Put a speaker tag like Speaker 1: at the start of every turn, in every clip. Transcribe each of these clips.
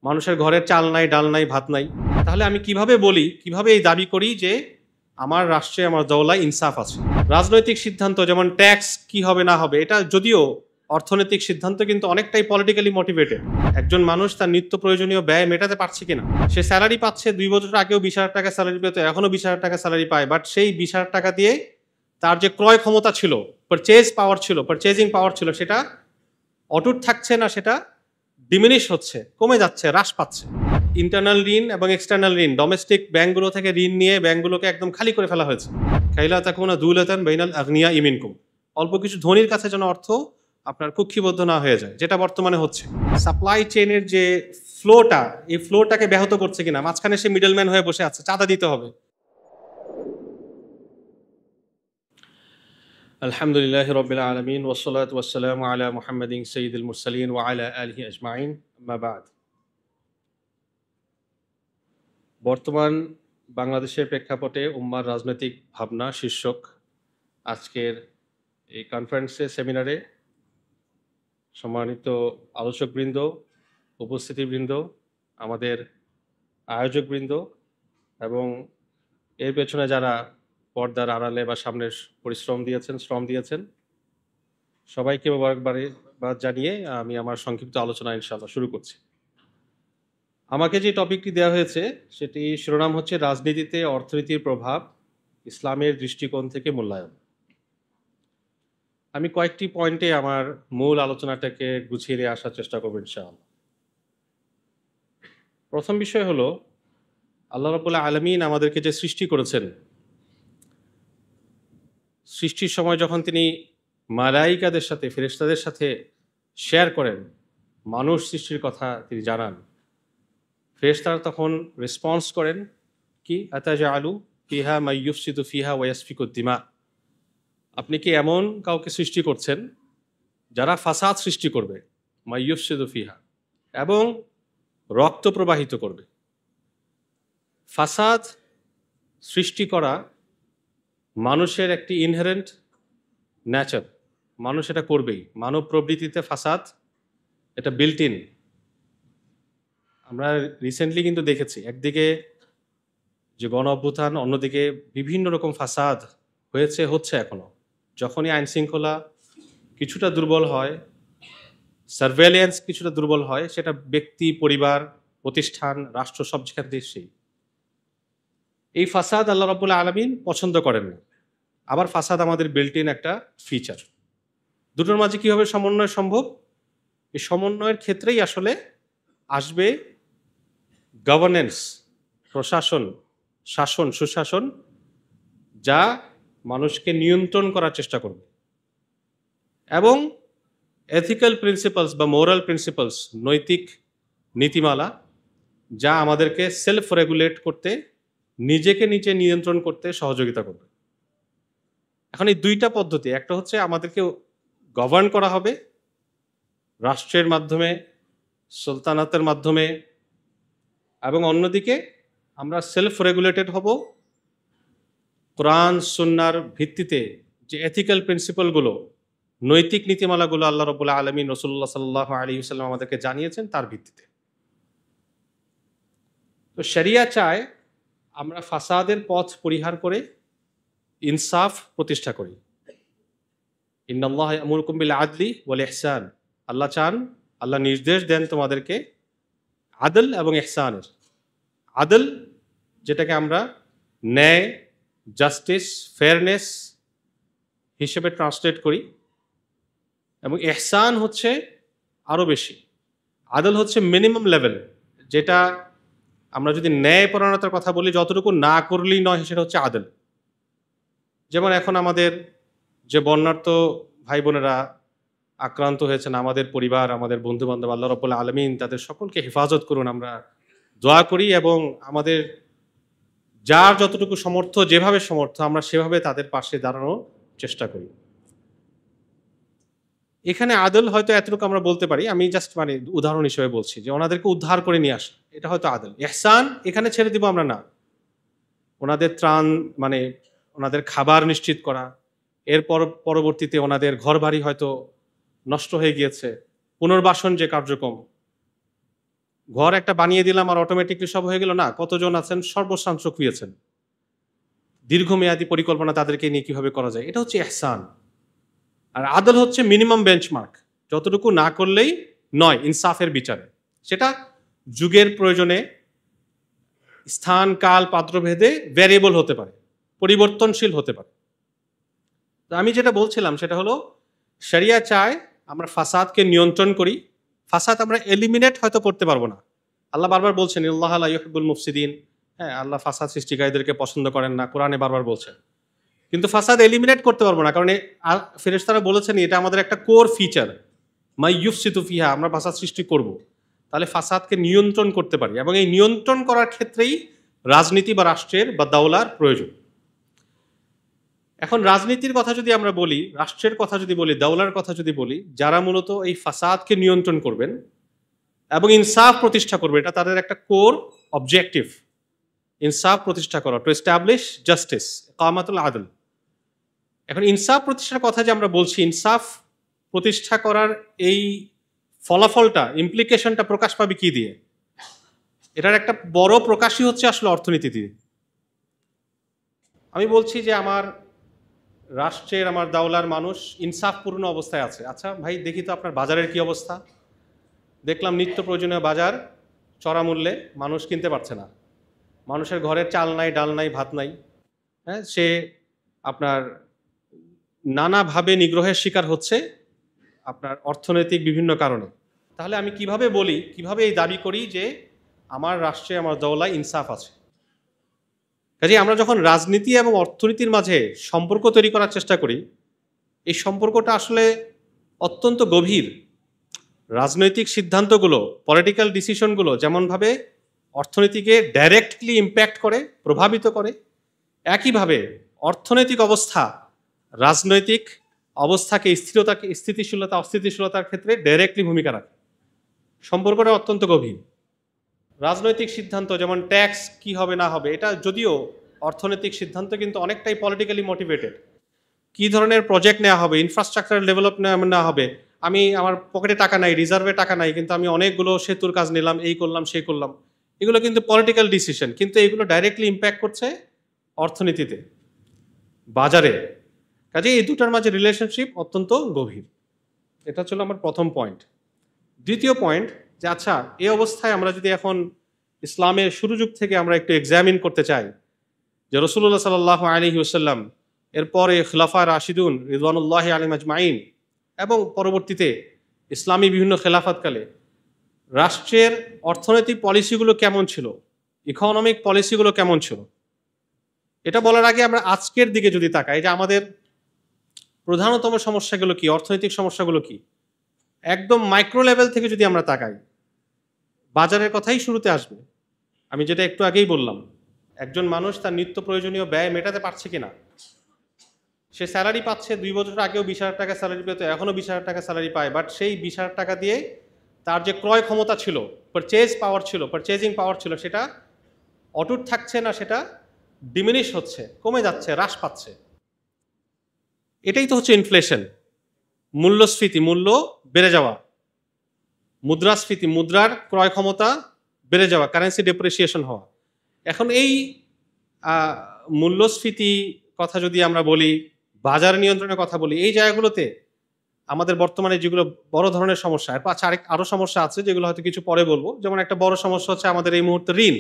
Speaker 1: মানুষের ঘরে চাল নাই, ডাল নাই, ভাত নাই। তাহলে আমি কিভাবে বলি, কিভাবে এই দাবি করি যে আমার রাষ্ট্রে, আমার দৌলায় ইনসাফ আছে? রাজনৈতিক সিদ্ধান্ত যেমন ট্যাক্স কি হবে না হবে, এটা যদিও অর্থনৈতিক সিদ্ধান্ত, কিন্তু অনেকটাই পলিটিক্যালি মোটিভেটেড। একজন মানুষ তার নিত্য প্রয়োজনীয় ব্যয় মেটাতে পারছে কিনা, সে স্যালারি পাচ্ছে, 2 বছর আগেও 20,000 টাকা স্যালারি পেত, এখনো 20,000 টাকা স্যালারি পায়, বাট সেই 20,000 টাকা দিয়ে তার যে ক্রয় ক্ষমতা ছিল, পারচেজিং পাওয়ার ছিল, সেটা অটুট থাকছে না, সেটা ডিমিনিশ হচ্ছে, কমে যাচ্ছে, হ্রাস পাচ্ছে। ইন্টারনাল ঋণ এবং এক্সটার্নাল ঋণ, ডোমেস্টিক ব্যাংকগুলো থেকে ঋণ নিয়ে ব্যাংকগুলোকে একদম খালি করে ফেলা হয়েছে। খাইলা তাকুনা দুলাতান বাইনাল আগনিয়া ইমিনকুম, অল্প কিছু ধনীর কাছে যেন অর্থ আপনার কুক্ষিবদ্ধ না হয়ে যায়, যেটা বর্তমানে হচ্ছে। সাপ্লাই চেইনের যে ফ্লোটা, এই ফ্লোটাকে ব্যাহত করছে কিনা, মাঝখানে সে মিডলম্যান হয়ে বসে আছে, চাঁদা দিতে হবে। আলহামদুলিল্লাহ রাব্বিল আলামিন ওয়াসসালাতু ওয়াসসালামু আলা মুহাম্মাদিন সাইয়্যিদিল মুরসালিন ওয়া আলা আলিহি আজমাইন, আম্মা বা'দ। বর্তমান বাংলাদেশের প্রেক্ষাপটে উম্মার রাজনৈতিক ভাবনা শীর্ষক আজকের এই কনফারেন্সে, সেমিনারে সম্মানিত আলোচকবৃন্দ, উপস্থিতিবৃন্দ, আমাদের আয়োজকবৃন্দ এবং এর পেছনে যারা পর্দার আড়ালে বা সামনের শ্রম দিয়েছেন, সবাইকে মোবারকবাদ জানিয়ে আমি আমার সংক্ষিপ্ত আলোচনা ইনশাআল্লাহ শুরু করছি। আমাকে যে টপিকটি দেওয়া হয়েছে সেটি শিরোনাম হচ্ছে রাজনীতিতে অর্থনীতির প্রভাব, ইসলামের দৃষ্টিকোণ থেকে মূল্যায়ন। আমি কয়েকটি পয়েন্টে আমার মূল আলোচনাটাকে গুছিয়ে নিয়ে আসার চেষ্টা করব ইনশাআল্লাহ। প্রথম বিষয় হলো, আল্লাহ রাব্বুল আলামিন আমাদেরকে যে সৃষ্টি করেছেন, সৃষ্টির সময় যখন তিনি মালাইকাদের সাথে, ফেরেশতাদের সাথে শেয়ার করেন, মানুষ সৃষ্টির কথা তিনি জানান, ফেরেশতারা তখন রেসপন্স করেন কি, আতাজালু ফিহা মা ইউফসিদু ফিহা ওয়া ইয়াসফিকু দিমা, আপনি কি এমন কাউকে সৃষ্টি করছেন যারা ফাসাদ সৃষ্টি করবে, মা ইউফসিদু ফিহা, এবং রক্ত প্রবাহিত করবে। ফাসাদ সৃষ্টি করা মানুষের একটি ইনহেরেন্ট ন্যাচার, মানুষ এটা করবেই। মানব প্রবৃত্তিতে ফাসাদ এটা বিল্ট ইন। আমরা রিসেন্টলি কিন্তু দেখেছি, একদিকে যে গণ অভ্যুত্থান, অন্যদিকে বিভিন্ন রকম ফাসাদ হচ্ছে এখনো। যখনই আইন শৃঙ্খলা কিছুটা দুর্বল হয়, সার্ভেলিয়েন্স কিছুটা দুর্বল হয়, সেটা ব্যক্তি, পরিবার, প্রতিষ্ঠান, রাষ্ট্র, সব যেখান দেশেই এই ফাসাদ আল্লাহ রাব্বুল আলামিন পছন্দ করেন না। আবার ফাসাদ আমাদের বিল্ট ইন একটা ফিচার। দুটোর মাঝে কীভাবে সমন্বয় সম্ভব? এই সমন্বয়ের ক্ষেত্রেই আসলে আসবে গভর্নেন্স, প্রশাসন, শাসন, সুশাসন, যা মানুষকে নিয়ন্ত্রণ করার চেষ্টা করবে, এবং এথিক্যাল প্রিন্সিপালস বা মোরাল প্রিন্সিপালস, নৈতিক নীতিমালা, যা আমাদেরকে সেলফ রেগুলেট করতে, নিজেকে নিজে নিয়ন্ত্রণ করতে সহযোগিতা করবে। এখন এই দুইটা পদ্ধতি, একটা হচ্ছে আমাদেরকে গভর্ন করা হবে রাষ্ট্রের মাধ্যমে, সুলতানাতের মাধ্যমে, এবং অন্যদিকে আমরা সেলফ রেগুলেটেড হব কোরআন সুন্নাহর ভিত্তিতে, যে এথিক্যাল প্রিন্সিপালগুলো, নৈতিক নীতিমালাগুলো আল্লাহ রাব্বুল আলামিন, রাসূলুল্লাহ সাল্লাল্লাহু আলাইহি ওয়াসাল্লাম আমাদেরকে জানিয়েছেন, তার ভিত্তিতে। তো শরিয়া চায় আমরা ফাসাদের পথ পরিহার করে ইনসাফ প্রতিষ্ঠা করি। ইন্নাল্লাহা ইয়ামুরুকুম বিল আদলি ওয়াল ইহসান, আল্লাহ চান, আল্লাহ নির্দেশ দেন তোমাদেরকে আদল এবং ইহসানের। আদল যেটাকে আমরা ন্যায়, জাস্টিস, ফেয়ারনেস হিসেবে ট্রান্সলেট করি, এবং ইহসান হচ্ছে আরও বেশি। আদল হচ্ছে মিনিমাম লেভেল, যেটা আমরা যদি ন্যায়পরায়ণতার কথা বলি, যতটুকু না করলেই নয়, সেটা হচ্ছে আদল। যেমন এখন আমাদের যে বন্যার্ত ভাই বোনেরা আক্রান্ত হয়েছেন, আমাদের পরিবার, আমাদের বন্ধুবান্ধব, আল্লাহ রাব্বুল আলামিন তাদের সকলকে হেফাজত করুন, আমরা দোয়া করি, এবং আমাদের যার যতটুকু সমর্থ, যেভাবে সমর্থ, আমরা সেভাবে তাদের পাশে দাঁড়ানোর চেষ্টা করি। এখানে আদল হয়তো এতটুকু আমরা বলতে পারি, আমি জাস্ট উদাহরণ হিসেবে বলছি, যে ওনাদেরকে উদ্ধার করে নিয়ে আসা, এটা হয়তো আদল। ইহসান এখানে ছেড়ে দিব আমরা না, ওনাদের ত্রাণ, ওনাদের খাবার নিশ্চিত করা, এরপর পরবর্তীতে ওনাদের ঘর বাড়ি হয়তো নষ্ট হয়ে গিয়েছে, পুনর্বাসন যে কার্যক্রম, ঘর একটা বানিয়ে দিলাম আর অটোমেটিকলি সব হয়ে গেল না। কতজন আছেন সর্বশান্ত হয়েছেন, দীর্ঘমেয়াদী পরিকল্পনা তাদেরকে নিয়ে কিভাবে করা যায়, এটা হচ্ছে ইহসান। আর আদল হচ্ছে মিনিমাম বেঞ্চমার্ক, যতটুকু না করলেই নয় ইনসাফের বিচারে। সেটা যুগের প্রয়োজনে স্থান কাল পাত্রভেদে ভ্যারিয়েবল হতে পারে, পরিবর্তনশীল হতে পারে। তো আমি যেটা বলছিলাম সেটা হলো, শরিয়া চায় আমরা ফাসাদকে নিয়ন্ত্রণ করি। ফাসাদ আমরা এলিমিনেট হয়তো করতে পারবো না। আল্লাহ বারবার বলছেন ইন্নাল্লাহা লা ইউহিব্বুল মুফসিদিন। হ্যাঁ, আল্লাহ ফাসাদ সৃষ্টিকারীদেরকে পছন্দ করেন না, কোরআনে বারবার বলছেন। কিন্তু ফাসাদ এলিমিনেট করতে পারবো না, কারণ ফেরেশতারা বলেছেন এটা আমাদের একটা কোর ফিচার, মাই ইউফসিতু ফিহা, আমরা ফাসাদ সৃষ্টি করব। তাহলে ফাসাদকে নিয়ন্ত্রণ করতে পারি, এবং এই নিয়ন্ত্রণ করার ক্ষেত্রেই রাজনীতি বা রাষ্ট্রের বা দাওলার প্রয়োজন। এখন রাজনীতির কথা যদি আমরা বলি, রাষ্ট্রের কথা যদি বলি, দাওলার কথা যদি বলি, যারা মূলত এই ফাসাদকে নিয়ন্ত্রণ করবেন এবং ইনসাফ প্রতিষ্ঠা করবে, এটা তাদের একটা কোর অবজেক্টিভ। ইনসাফ প্রতিষ্ঠা করা, টু এস্টাবলিশ জাস্টিস, ইকামাতুল আদল। এখন ইনসাফ প্রতিষ্ঠার কথা যে আমরা বলছি, ইনসাফ প্রতিষ্ঠা করার এই ফলাফলটা, ইমপ্লিকেশনটা প্রকাশ পাবে কি দিয়ে? এটার একটা বড় প্রকাশই হচ্ছে আসলে অর্থনীতি দিয়ে। আমি বলছি যে আমার রাষ্ট্রের, আমার দাওলার মানুষ ইনসাফপূর্ণ অবস্থায় আছে। আচ্ছা ভাই, দেখি তো আপনার বাজারের কি অবস্থা। দেখলাম নিত্য প্রয়োজনীয় বাজার চড়া মূল্যে, মানুষ কিনতে পারছে না। মানুষের ঘরে চাল নাই, ডাল নাই, ভাত নাই। হ্যাঁ, সে আপনার নানাভাবে নিগ্রহের শিকার হচ্ছে আপনার অর্থনৈতিক বিভিন্ন কারণে। তাহলে আমি কিভাবে বলি, কিভাবে এই দাবি করি যে আমার রাষ্ট্রে, আমার দৌলায় ইনসাফ আছে? কাজে আমরা যখন রাজনীতি এবং অর্থনীতির মাঝে সম্পর্ক তৈরি করার চেষ্টা করি, এই সম্পর্কটা আসলে অত্যন্ত গভীর। রাজনৈতিক সিদ্ধান্তগুলো, পলিটিক্যাল ডিসিশনগুলো যেমনভাবে অর্থনীতিকে ডাইরেক্টলি ইম্প্যাক্ট করে, প্রভাবিত করে, একইভাবে অর্থনৈতিক অবস্থা রাজনৈতিক অবস্থাকে, স্থিতিশীলতা অস্থিতিশীলতার ক্ষেত্রে ডাইরেক্টলি ভূমিকা রাখে। সম্পর্কটা অত্যন্ত গভীর। রাজনৈতিক সিদ্ধান্ত যেমন ট্যাক্স কি হবে না হবে, এটা যদিও অর্থনৈতিক সিদ্ধান্ত, কিন্তু অনেকটাই পলিটিক্যালি মোটিভেটেড। কী ধরনের প্রজেক্ট নেওয়া হবে, ইনফ্রাস্ট্রাকচার ডেভেলপ নেওয়া হবে। আমি, আমার পকেটে টাকা নাই, রিজার্ভে টাকা নাই, কিন্তু আমি অনেকগুলো সেতুর কাজ নিলাম, এই করলাম সেই করলাম, এগুলো কিন্তু পলিটিক্যাল ডিসিশন, কিন্তু এগুলো ডাইরেক্টলি ইম্প্যাক্ট করছে অর্থনীতিতে, বাজারে। কাজে এই দুটার মাঝে রিলেশনশিপ অত্যন্ত গভীর। এটা ছিল আমার প্রথম পয়েন্ট। দ্বিতীয় পয়েন্ট যে আচ্ছা, এই অবস্থায় আমরা যদি এখন ইসলামের শুরু যুগ থেকে আমরা একটু এক্সামিন করতে চাই যে রাসূলুল্লাহ সাল্লাল্লাহু আলাইহি ওয়াসাল্লাম, এরপরে খুলাফা রাশিদুন রিদওয়ানুল্লাহি আলাইহিম আজমাইন, এবং পরবর্তীতে ইসলামী বিভিন্ন খেলাফতকালে রাষ্ট্রের অর্থনৈতিক পলিসিগুলো কেমন ছিল, ইকোনমিক পলিসিগুলো কেমন ছিল, এটা বলার আগে আমরা আজকের দিকে যদি তাকাই যে আমাদের প্রধানতম সমস্যাগুলো কি, অর্থনৈতিক সমস্যাগুলো কি, একদম মাইক্রো লেভেল থেকে যদি আমরা তাকাই, বাজারের কথাই শুরুতে আসবে। আমি যেটা একটু আগেই বললাম, একজন মানুষ তার নিত্য প্রয়োজনীয় ব্যয় মেটাতে পারছে কিনা। সে স্যালারি পাচ্ছে, 2 বছর আগেও 20,000 টাকা স্যালারি পেত, এখনও 20,000 টাকা স্যালারি পায়, বাট সেই 20,000 টাকা দিয়ে তার যে ক্রয় ক্ষমতা ছিল, পারচেজিং পাওয়ার ছিল, সেটা অটুট থাকছে না, সেটা ডিমিনিশ হচ্ছে, কমে যাচ্ছে, হ্রাস পাচ্ছে। এটাই তো হচ্ছে ইনফ্লেশন, মূল্যস্ফীতি, মূল্য বেড়ে যাওয়া, মুদ্রাস্ফীতি, মুদ্রার ক্রয় ক্ষমতা বেড়ে যাওয়া, কারেন্সি ডেপ্রিসিয়েশন হওয়া। এখন এই মূল্যস্ফীতি কথা যদি আমরা বলি, বাজার নিয়ন্ত্রণের কথা বলি, এই জায়গাগুলোতে আমাদের বর্তমানে যেগুলো বড় ধরনের সমস্যা, এর পাশে আরও সমস্যা আছে যেগুলো হয়তো কিছু পরে বলবো। যেমন একটা বড় সমস্যা হচ্ছে আমাদের এই মুহূর্তে ঋণ,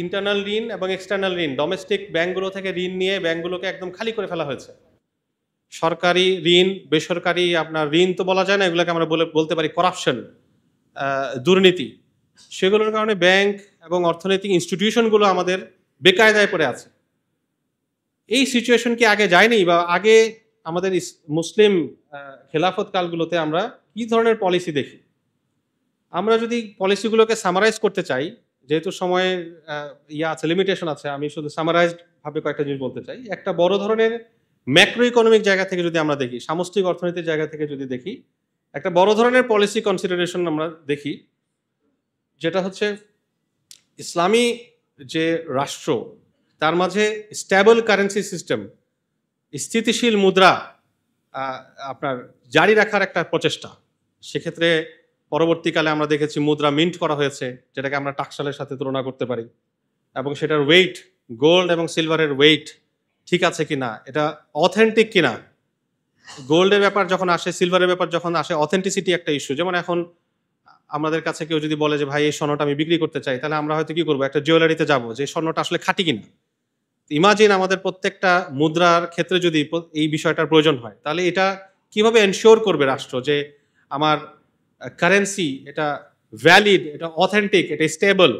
Speaker 1: ইন্টারনাল ঋণ এবং এক্সটার্নাল ঋণ। ডোমেস্টিক ব্যাংকগুলো থেকে ঋণ নিয়ে ব্যাংকগুলোকে একদম খালি করে ফেলা হয়েছে। সরকারি ঋণ, বেসরকারি আপনার ঋণ তো বলা যায় না, এগুলোকে আমরা বলতে পারি করাপশন, দুর্নীতি। সেগুলোর কারণে ব্যাংক এবং অর্থনৈতিক ইনস্টিটিউশনগুলো আমাদের বেকায়দায় পড়ে আছে। এই সিচুয়েশন কি আগে যায়নি? বা আগে আমাদের মুসলিম খেলাফত কালগুলোতে আমরা কি ধরনের পলিসি দেখি? আমরা যদি পলিসিগুলোকে সামারাইজ করতে চাই, যেহেতু সময়ের আছে, লিমিটেশন আছে, আমি শুধু সামারাইজড ভাবে কয়েকটা জিনিস বলতে চাই। একটা বড় ধরনের ম্যাক্রো ইকোনমিক জায়গা থেকে যদি আমরা দেখি, সামষ্টিক অর্থনীতির জায়গা থেকে যদি দেখি, একটা বড় ধরনের পলিসি কনসিডারেশন আমরা দেখি, যেটা হচ্ছে ইসলামী যে রাষ্ট্র, তার মাঝে স্ট্যাবল কারেন্সি সিস্টেম, স্থিতিশীল মুদ্রা আপনার জারি রাখার একটা প্রচেষ্টা। সেক্ষেত্রে পরবর্তীকালে আমরা দেখেছি মুদ্রা মিন্ট করা হয়েছে, যেটাকে আমরা টাকশালের সাথে তুলনা করতে পারি, এবং সেটার ওয়েট, গোল্ড এবং সিলভারের ওয়েট ঠিক আছে কিনা, এটা অথেন্টিক কিনা। গোল্ডের ব্যাপার যখন আসে, সিলভারের ব্যাপার যখন আসে, অথেন্টিসিটি একটা ইস্যু। যেমন এখন আমাদের কাছে কেউ যদি বলে যে ভাই এই স্বর্ণটা আমি বিক্রি করতে চাই, তাহলে আমরা হয়তো কি করবো, একটা জুয়েলারিতে যাবো যে স্বর্ণটা আসলে খাঁটি কিনা। ইমাজিন আমাদের প্রত্যেকটা মুদ্রার ক্ষেত্রে যদি এই বিষয়টার প্রয়োজন হয়, তাহলে এটা কিভাবে এনশিওর করবে রাষ্ট্র যে আমার কারেন্সি এটা ভ্যালিড, এটা অথেন্টিক, এটা স্টেবল।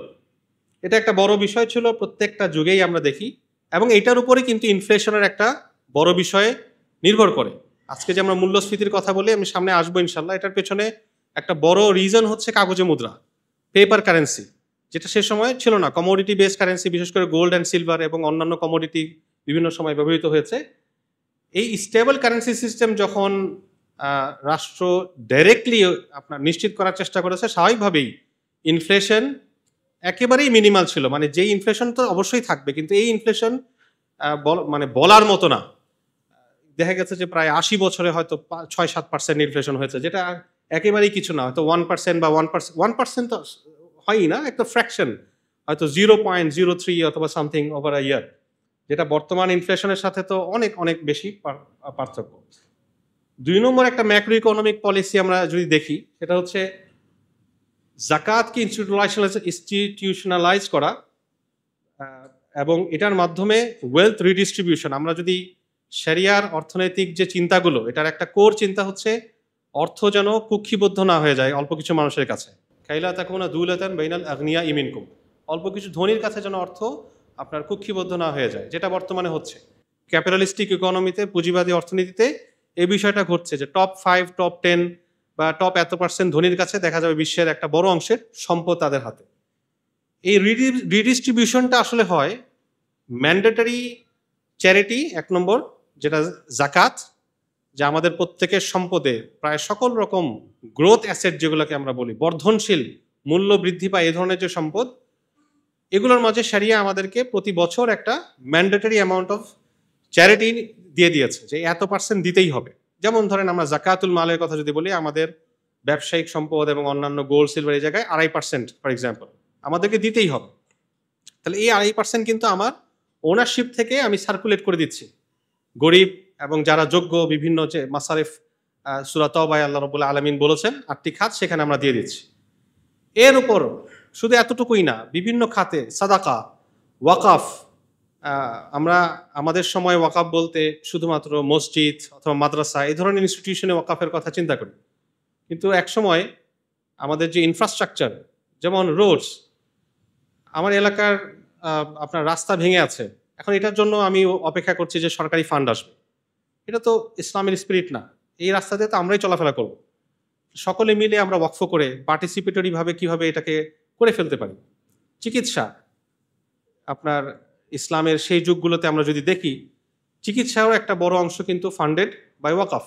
Speaker 1: এটা একটা বড় বিষয় ছিল প্রত্যেকটা যুগেই আমরা দেখি, এবং এটার উপরে কিন্তু ইনফ্লেশনের একটা বড় বিষয়ে নির্ভর করে। আজকে যে আমরা মূল্যস্ফীতির কথা বলি, আমি সামনে আসবো ইনশাল্লাহ, এটার পেছনে একটা বড় রিজন হচ্ছে কাগজে মুদ্রা, পেপার কারেন্সি, যেটা সে সময় ছিল না। কমোডিটি বেস কারেন্সি, বিশেষ করে গোল্ড অ্যান্ড সিলভার এবং অন্যান্য কমোডিটি বিভিন্ন সময় ব্যবহৃত হয়েছে। এই স্টেবল কারেন্সি সিস্টেম যখন রাষ্ট্র ডাইরেক্টলি আপনার নিশ্চিত করার চেষ্টা করেছে, স্বাভাবিকভাবেই ইনফ্লেশন একেবারেই মিনিমাল ছিল। মানে যেই ইনফ্লেশন তো অবশ্যই থাকবে, কিন্তু এই ইনফ্লেশন মানে বলার মতো না। দেখা গেছে যে প্রায় 80 বছরে হয়তো 6-7% ইনফ্লেশন হয়েছে, যেটা একেবারেই কিছু না। হয়তো 1% বা 1% তো হয়ই না, একটা ফ্র্যাকশন, হয়তো 0.03 অথবা সামথিং ওভার আ ইয়ার, যেটা বর্তমান ইনফ্লেশনের সাথে তো অনেক অনেক বেশি পার্থক্য। 2 নম্বর একটা ম্যাক্রো ইকোনমিক পলিসি আমরা যদি দেখি, সেটা হচ্ছে জাকাতকে ইনস্টিটিউশনালাইজ করা, এবং এটার মাধ্যমে ওয়েলথ রিডিস্ট্রিবিউশন। আমরা যদি শরিয়ার অর্থনৈতিক যে চিন্তাগুলো, এটার একটা কোর চিন্তা হচ্ছে অর্থ যেন কুক্ষিবদ্ধ না হয়ে যায় অল্প কিছু মানুষের কাছে। খাইলা তাকুনা দুলাতান বাইনাল আগনিয়া ইমিনকুম, অল্প কিছু ধনীর কাছে যেন অর্থ আপনার কুক্ষিবদ্ধ না হয়ে যায়, যেটা বর্তমানে হচ্ছে ক্যাপিটালিস্টিক ইকোনমিতে, পুঁজিবাদী অর্থনীতিতে এই বিষয়টা ঘটছে যে টপ 5, টপ 10 বা টপ এত % ধনীর কাছে দেখা যাবে বিশ্বের একটা বড় অংশের সম্পদ তাদের হাতে। এই রিডিস্ট্রিবিউশনটা আসলে হয় ম্যান্ডেটরি চ্যারিটি, 1 নম্বর, যেটা জাকাত, যা আমাদের প্রত্যেকের সম্পদে প্রায় সকল রকম গ্রোথ অ্যাসেট যেগুলোকে আমরা বলি, বর্ধনশীল, মূল্য বৃদ্ধি পায়, এই ধরনের যে সম্পদ, এগুলোর মাঝে শরিয়া আমাদেরকে প্রতি বছর একটা ম্যান্ডেটরি অ্যামাউন্ট অফ চ্যারিটি দিয়ে দিয়েছে যে এত % দিতেই হবে। যেমন ধরেন আমরা জাকাতুল মালের কথা যদি বলি, আমাদের ব্যবসায়িক সম্পদ এবং অন্যান্য গোল্ড সিলভার এই জায়গায় 2.5% ফর এক্সাম্পল আমাদেরকে দিতেই হবে। তাহলে এই 2.5% কিন্তু আমার ওনারশিপ থেকে আমি সার্কুলেট করে দিচ্ছি গরিব এবং যারা যোগ্য, বিভিন্ন যে মাসারিফ সূরা তাওবায় আল্লাহ রাব্বুল আলামিন বলেছেন 8টি খাত, সেখানে আমরা দিয়ে দিচ্ছি। এর উপর শুধু এতটুকুই না, বিভিন্ন খাতে সাদাকা, ওয়াকাফ, আমরা আমাদের সময় ওয়াকাফ বলতে শুধুমাত্র মসজিদ অথবা মাদ্রাসা এই ধরনের ইনস্টিটিউশনে ওয়াকাফের কথা চিন্তা করি, কিন্তু এক সময় আমাদের যে ইনফ্রাস্ট্রাকচার, যেমন রোডস, আমার এলাকার আপনার রাস্তা ভেঙে আছে, এখন এটার জন্য আমি অপেক্ষা করছি যে সরকারি ফান্ড আসবে। এটা তো ইসলামের স্পিরিট না। এই রাস্তাতে তো আমরাই চলাফেরা করব, সকলে মিলে আমরা ওয়াকফ করে পার্টিসিপেটরি ভাবে কিভাবে এটাকে করে ফেলতে পারি। চিকিৎসা, আপনার ইসলামের সেই যুগগুলোতে আমরা যদি দেখি, চিকিৎসাও একটা বড় অংশ কিন্তু ফান্ডেড বাই ওয়াকাফ।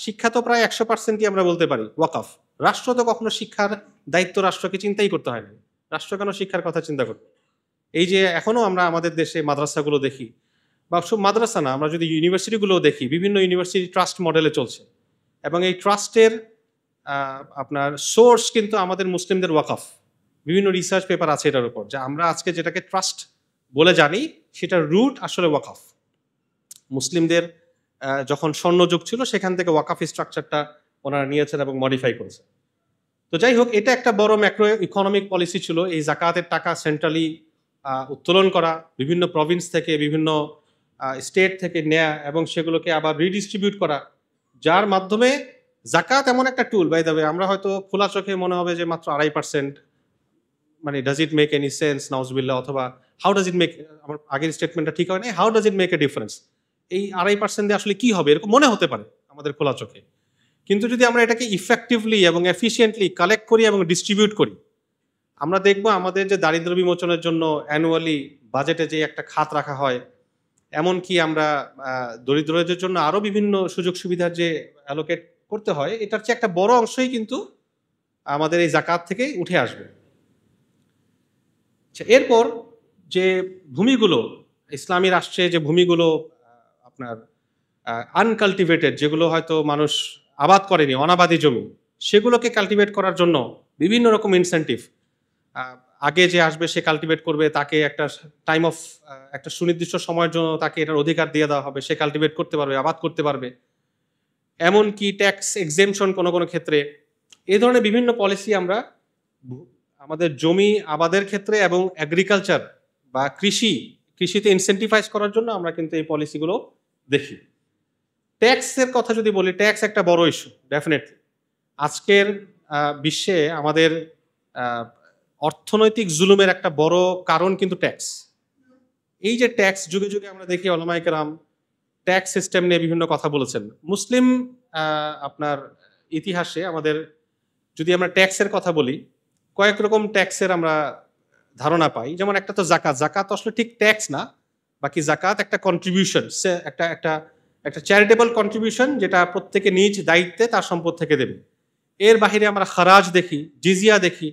Speaker 1: শিক্ষা তো প্রায় 100%ই আমরা বলতে পারি ওয়াকাফ। রাষ্ট্র তো কখনো শিক্ষার দায়িত্ব রাষ্ট্রকে চিন্তাই করতে হয় না। রাষ্ট্র কেন শিক্ষার কথা চিন্তা করবে? এই যে এখনো আমরা আমাদের দেশে মাদ্রাসাগুলো দেখি, বা শুধু মাদ্রাসা না, আমরা যদি ইউনিভার্সিটিগুলো দেখি, বিভিন্ন ইউনিভার্সিটি ট্রাস্ট মডেলে চলছে, এবং এই ট্রাস্টের আপনার সোর্স কিন্তু আমাদের মুসলিমদের ওয়াকাফ। বিভিন্ন রিসার্চ পেপার আছে এটার উপর, যে আমরা আজকে যেটাকে ট্রাস্ট বলে জানি, সেটার রুট আসলে ওয়াকাফ। মুসলিমদের যখন স্বর্ণযুগ ছিল, সেখান থেকে ওয়াকাফ স্ট্রাকচারটা ওনারা নিয়েছেন এবং মডিফাই করেছেন। তো যাই হোক, এটা একটা বড় ম্যাক্রো ইকোনমিক পলিসি ছিল, এই জাকাতের টাকা সেন্ট্রালি উত্তোলন করা, বিভিন্ন প্রভিন্স থেকে, বিভিন্ন স্টেট থেকে নেয়া, এবং সেগুলোকে আবার রিডিস্ট্রিবিউট করা, যার মাধ্যমে জাকাত এমন একটা টুল। বাই দ্য ওয়ে, আমরা হয়তো খোলা চোখে মনে হবে যে মাত্র 2.5%, মানে does it make any sense, নাউজুবিল্লাহ, অথবা হাউ ডাজ ইট মেক, আমার আগের স্টেটমেন্টটা ঠিক হয় না, how does it make a difference, এই 2.5% দিয়ে আসলে কি হবে, এরকম মনে হতে পারে আমাদের খোলা চোখে। কিন্তু যদি আমরা এটাকে ইফেক্টিভলি এবং এফিসিয়েন্টলি কালেক্ট করি এবং ডিস্ট্রিবিউট করি, আমরা দেখব আমাদের যে দারিদ্র্য বিমোচনের জন্য অ্যানুয়ালি বাজেটে যে একটা খাত রাখা হয়, এমনকি আমরা দরিদ্রদের জন্য আরও বিভিন্ন সুযোগ সুবিধার যে অ্যালোকেট করতে হয়, এটার চেয়ে একটা বড় অংশই কিন্তু আমাদের এই জাকাত থেকে উঠে আসবে। এরপর যে ভূমিগুলো, ইসলামী রাষ্ট্রে যে ভূমিগুলো আপনার আনকাল্টিভেটেড, যেগুলো হয়তো মানুষ আবাদ করেনি, অনাবাদী জমি, সেগুলোকে কাল্টিভেট করার জন্য বিভিন্ন রকম ইনসেন্টিভ, আগে যে আসবে সে কাল্টিভেট করবে, তাকে একটা টাইম অফ একটা সুনির্দিষ্ট সময়ের জন্য তাকে এটার অধিকার দিয়ে দেওয়া হবে, সে কাল্টিভেট করতে পারবে, আবাদ করতে পারবে। এমনকি ট্যাক্স এক্সেমশন কোনো কোনো ক্ষেত্রে, এই ধরনের বিভিন্ন পলিসি আমরা আমাদের জমি আবাদের ক্ষেত্রে এবং এগ্রিকালচার বা কৃষিতে ইনসেন্টিভাইজ করার জন্য আমরা কিন্তু এই পলিসিগুলো দেখি। ট্যাক্সের কথা যদি বলি, ট্যাক্স একটা বড় ইস্যু ডেফিনেটলি। আজকের বিশ্বে আমাদের অর্থনৈতিক জুলুমের একটা বড় কারণ কিন্তু ট্যাক্স। এই যে ট্যাক্স, যুগে যুগে আমরা দেখি ওলামায়ে কেরাম ট্যাক্স সিস্টেম নিয়ে বিভিন্ন কথা বলেছেন। মুসলিম আপনার ইতিহাসে আমাদের যদি আমরা ট্যাক্সের কথা বলি, কয়েক রকম ট্যাক্সের আমরা ধারণা পাই। যেমন একটা তো জাকাত। জাকাত আসলে ঠিক ট্যাক্স না, বাকি জাকাত একটা কন্ট্রিবিউশন, একটা একটা একটা চ্যারিটেবল কন্ট্রিবিউশন, যেটা প্রত্যেকে নিজ দায়িত্বে তার সম্পদ থেকে দেবে। এর বাহিরে আমরা খারাজ দেখি, জিজিয়া দেখি,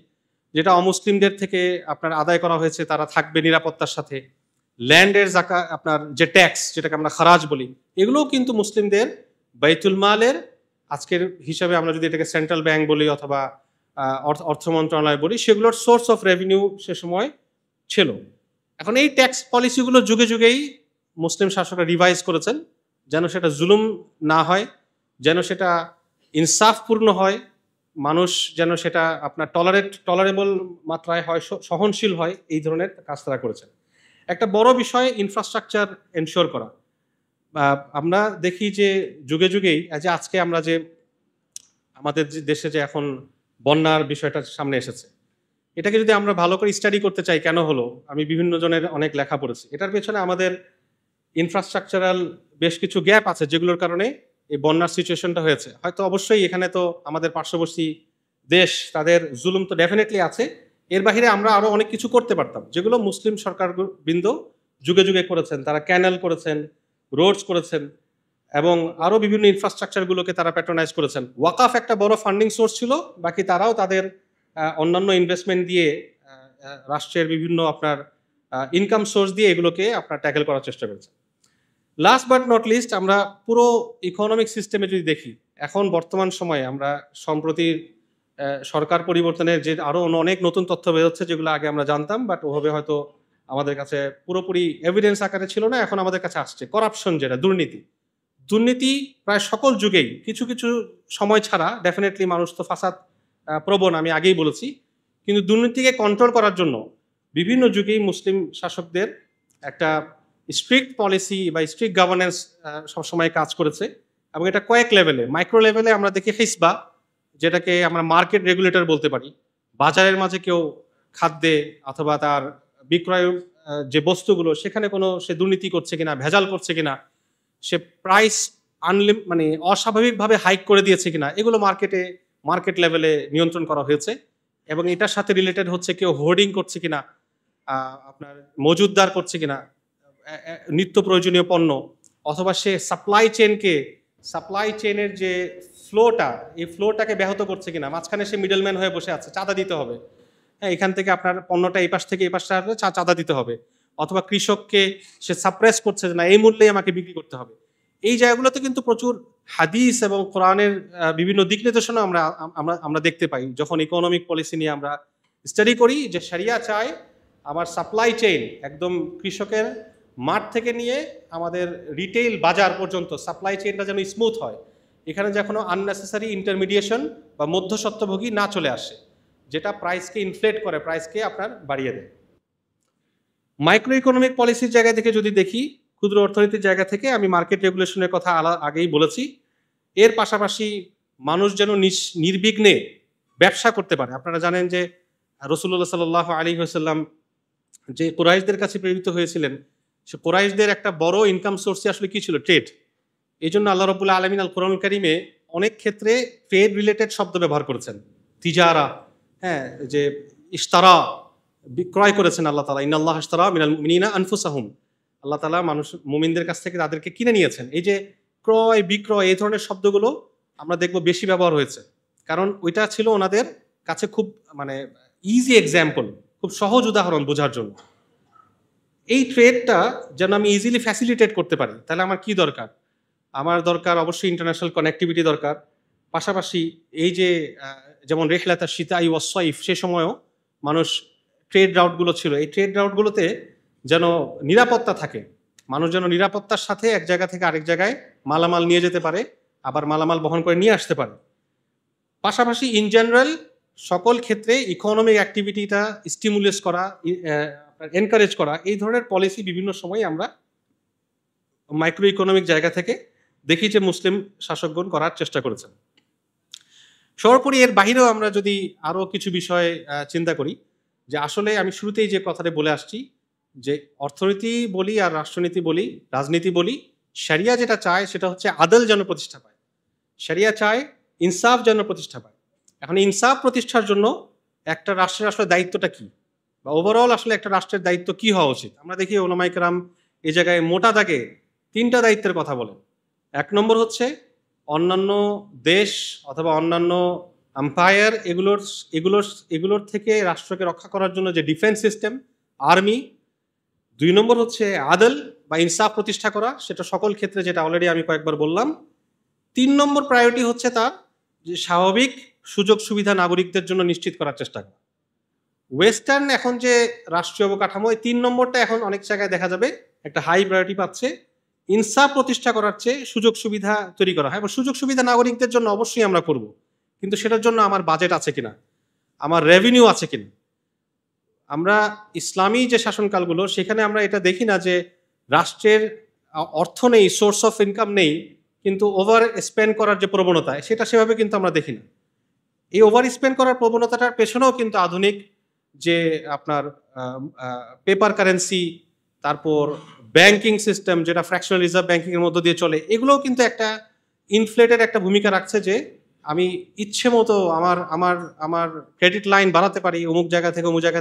Speaker 1: যেটা অমুসলিমদের থেকে আপনার আদায় করা হয়েছে, তারা থাকবে নিরাপত্তার সাথে। ল্যান্ডের জাকা, আপনার যে ট্যাক্স যেটাকে আমরা খারাজ বলি, এগুলোও কিন্তু মুসলিমদের বাইতুল মালের, আজকের হিসাবে আমরা যদি এটাকে সেন্ট্রাল ব্যাংক বলি অথবা অর্থ মন্ত্রণালয় বলি, সেগুলোর সোর্স অফ রেভিনিউ সে সময় ছিল। এখন এই ট্যাক্স পলিসিগুলো যুগে যুগেই মুসলিম শাসকরা রিভাইজ করেছেন, যেন সেটা জুলুম না হয়, যেন সেটা ইনসাফপূর্ণ হয়, মানুষ যেন সেটা আপনার টলারেবল মাত্রায় হয়, সহনশীল হয়। এই ধরনের কাজ তারা করেছেন। একটা বড় বিষয় ইনফ্রাস্ট্রাকচার এনশিওর করা। আমরা দেখি যে যুগে যুগেই, যে আজকে আমরা যে আমাদের যে দেশে যে এখন বন্যার বিষয়টা সামনে এসেছে, এটাকে যদি আমরা ভালো করে স্টাডি করতে চাই, কেন হলো, আমি বিভিন্ন জনের অনেক লেখা পড়েছি। এটার পেছনে আমাদের ইনফ্রাস্ট্রাকচারাল বেশ কিছু গ্যাপ আছে, যেগুলোর কারণে এই বন্যার সিচুয়েশনটা হয়েছে। হয়তো অবশ্যই এখানে তো আমাদের পার্শ্ববর্তী দেশ, তাদের জুলুম তো ডেফিনেটলি আছে। এর বাহিরে আমরা আরো অনেক কিছু করতে পারতাম, যেগুলো মুসলিম সরকার বৃন্দ যুগে যুগে করেছেন। তারা ক্যানেল করেছেন, রোডস করেছেন, এবং আরো বিভিন্ন ইনফ্রাস্ট্রাকচারগুলোকে তারা প্যাট্রোনাইজ করেছেন। ওয়াকাফ একটা বড় ফান্ডিং সোর্স ছিল, বাকি তারাও তাদের অন্যান্য ইনভেস্টমেন্ট দিয়ে, রাষ্ট্রের বিভিন্ন আপনার ইনকাম সোর্স দিয়ে এগুলোকে আপনার ট্যাকেল করার চেষ্টা করেছেন। লাস্ট বাট নট লিস্ট, আমরা পুরো ইকোনমিক সিস্টেমে যদি দেখি, এখন বর্তমান সময়ে আমরা সম্প্রতি সরকার পরিবর্তনের যে আরো অনেক নতুন তথ্য বেরোচ্ছে, যেগুলো আগে আমরা জানতাম, বাট ওভাবে হয়তো আমাদের কাছে পুরোপুরি এভিডেন্স আকারে ছিল না, এখন আমাদের কাছে আসছে। করাপশন, যেটা দুর্নীতি প্রায় সকল যুগেই, কিছু কিছু সময় ছাড়া ডেফিনেটলি মানুষ তো ফাসাদ প্রবণ, আমি আগেই বলেছি। কিন্তু দুর্নীতিকে কন্ট্রোল করার জন্য বিভিন্ন যুগেই মুসলিম শাসকদের একটা স্ট্রিক্ট পলিসি বা স্ট্রিক্ট গভর্নেন্স সবসময় কাজ করেছে। এবং এটা কয়েক লেভেলে, মাইক্রো লেভেলে আমরা দেখি হিসবা, যেটাকে আমরা মার্কেট রেগুলেটর বলতে পারি। বাজারের মাঝে কেউ খাদ্যে অথবা তার বিক্রয় যে বস্তুগুলো, সেখানে কোনো সে দুর্নীতি করছে কিনা, ভেজাল করছে কিনা, সে প্রাইস মানে অস্বাভাবিকভাবে হাইক করে দিয়েছে কিনা, এগুলো মার্কেট লেভেলে নিয়ন্ত্রণ করা হয়েছে। এবং এটার সাথে রিলেটেড হচ্ছে কেউ হোর্ডিং করছে কিনা, আপনার মজুদদার করছে কিনা নিত্য প্রয়োজনীয় পণ্য, অথবা সে সাপ্লাই চেনের যে এই ফ্লোটাকে ব্যাহত করছে কিনা, মাঝখানে সে মিডলম্যান হয়ে বসে আছে, চাঁদা দিতে হবে। হ্যাঁ, এখান থেকে আপনার পণ্যটা এই পাশ থেকে এই পাশে আসলে চাঁদা দিতে হবে। অথবা কৃষককে সে সাপ্রেস করছে না, এই মূল্যেই আমাকে বিক্রি করতে হবে। এই জায়গাগুলোতে কিন্তু প্রচুর হাদিস এবং কোরআনের বিভিন্ন দিক নির্দেশনা আমরা দেখতে পাই, যখন ইকোনমিক পলিসি নিয়ে আমরা স্টাডি করি, যে শরিয়া চায় আমার সাপ্লাই চেইন একদম কৃষকের মাঠ থেকে নিয়ে আমাদের রিটেইল বাজার পর্যন্ত সাপ্লাই চেইনটা যেন স্মুথ হয়। এখানে যে কোনো আননেসেসারি ইন্টারমিডিয়েশন বা মধ্যস্বত্বভোগী না চলে আসে, যেটা প্রাইসকে ইনফ্লেট করে, প্রাইসকে আপনার বাড়িয়ে দেয়। মাইক্রো ইকোনমিক পলিসির জায়গা থেকে যদি দেখি, ক্ষুদ্র অর্থনীতির জায়গা থেকে, আমি মার্কেট রেগুলেশনের কথা আগেই বলেছি। এর পাশাপাশি মানুষ যেন নির্বিঘ্নে ব্যবসা করতে পারে। আপনারা জানেন যে রাসূলুল্লাহ সাল্লাল্লাহু আলাইহি ওয়াসাল্লাম যে কুরাইশদের কাছে প্রেরিত হয়েছিলেন, সে কুরাইশদের একটা বড় ইনকাম সোর্সই আসলে কি ছিল? ট্রেড। এই জন্য আল্লাহ রাব্বুল আলামিন আল কোরআনুল কারীমে অনেক ক্ষেত্রে ট্রেড রিলেটেড শব্দ ব্যবহার করেছেন। তিজারা, হ্যাঁ, যে ইশতারা, বিক্রয় করেছেন আল্লাহ তাআলা। ইন্নাল্লাহ ইশতারা মিনাল মুমিনিনা আনফুসাহুম, আল্লাহ তাআলা মুমিনদের কাছ থেকে তাদেরকে কিনে নিয়েছেন। এই যে ক্রয় বিক্রয়, এই ধরনের শব্দগুলো আমরা দেখব বেশি ব্যবহার হয়েছে, কারণ ওইটা ছিল ওনাদের কাছে খুব মানে ইজি এক্সাম্পল, খুব সহজ উদাহরণ বোঝার জন্য। এই ট্রেডটা যেন আমি ইজিলি ফ্যাসিলিটেট করতে পারি, তাহলে আমার কি দরকার? আমার দরকার অবশ্যই ইন্টারন্যাশনাল কানেক্টিভিটি দরকার, পাশাপাশি এই যে যেমন রেহলাতা সীতাই ওয়াসইফ, সে সময়ও মানুষ ট্রেড রাউটগুলো ছিল, এই ট্রেড রাউটগুলোতে যেন নিরাপত্তা থাকে, মানুষ যেন নিরাপত্তার সাথে এক জায়গা থেকে আরেক জায়গায় মালামাল নিয়ে যেতে পারে, আবার মালামাল বহন করে নিয়ে আসতে পারে। পাশাপাশি ইন জেনারেল সকল ক্ষেত্রে ইকোনমিক অ্যাক্টিভিটিটা স্টিমুলেস করা, এনকারেজ করা, এই ধরনের পলিসি বিভিন্ন সময় আমরা মাইক্রো ইকোনমিক জায়গা থেকে দেখি যে মুসলিম শাসকগণ করার চেষ্টা করেছেন। সর্বোপরি এর বাহিরেও আমরা যদি আরও কিছু বিষয় চিন্তা করি, যে আসলে আমি শুরুতেই যে কথাটা বলে আসছি, যে অর্থনীতি বলি আর রাষ্ট্রনীতি বলি, রাজনীতি বলি, শরিয়া যেটা চায় সেটা হচ্ছে আদল যেন প্রতিষ্ঠা পায়। শরিয়া চায় ইনসাফ যেন প্রতিষ্ঠা পায়। এখন ইনসাফ প্রতিষ্ঠার জন্য একটা রাষ্ট্রের আসলে দায়িত্বটা কি, বা ওভারঅল আসলে একটা রাষ্ট্রের দায়িত্ব কি হওয়া উচিত? আমরা দেখি ওলামায়ে কেরাম এই জায়গায় মোটা দাগে 3টা দায়িত্বের কথা বলেন। 1 নম্বর হচ্ছে অন্যান্য দেশ অথবা অন্যান্য এম্পায়ার এগুলোর থেকে রাষ্ট্রকে রক্ষা করার জন্য যে ডিফেন্স সিস্টেম, আর্মি। 2 নম্বর হচ্ছে আদল বা ইনসাফ প্রতিষ্ঠা করা, সেটা সকল ক্ষেত্রে, যেটা অলরেডি আমি কয়েকবার বললাম। 3 নম্বর প্রায়োরিটি হচ্ছে তার যে স্বাভাবিক সুযোগ সুবিধা নাগরিকদের জন্য নিশ্চিত করার চেষ্টা করা। ওয়েস্টার্ন এখন যে রাষ্ট্রীয় অবকাঠামো, এই 3 নম্বরটা এখন অনেক জায়গায় দেখা যাবে একটা হাই প্রায়োরিটি পাচ্ছে। ইনসাফ প্রতিষ্ঠা করার চেয়ে সুযোগ সুবিধা তৈরি করা হয়, এবং সুযোগ সুবিধা নাগরিকদের জন্য অবশ্যই আমরা করব, কিন্তু সেটার জন্য আমার বাজেট আছে কিনা, আমার রেভিনিউ আছে কিনা। আমরা ইসলামী যে শাসনকালগুলো, সেখানে আমরা এটা দেখি না যে রাষ্ট্রের অর্থ নেই, সোর্স অফ ইনকাম নেই, কিন্তু ওভার স্পেন্ড করার যে প্রবণতা, সেটা সেভাবে কিন্তু আমরা দেখি না। এই ওভার স্পেন্ড করার প্রবণতাটার পেছনেও কিন্তু আধুনিক যে আপনার পেপার কারেন্সি, তারপর ব্যাংকিং সিস্টেম যেটা ফ্র্যাকশনাল রিজার্ভ ব্যাংকিং এর মধ্য দিয়ে চলে, এগুলোও কিন্তু একটা ইনফ্লেটের একটা ভূমিকা রাখছে, যে আমি ইচ্ছে মতো আমার ক্রেডিট লাইন বাড়াতে পারি অমুক জায়গা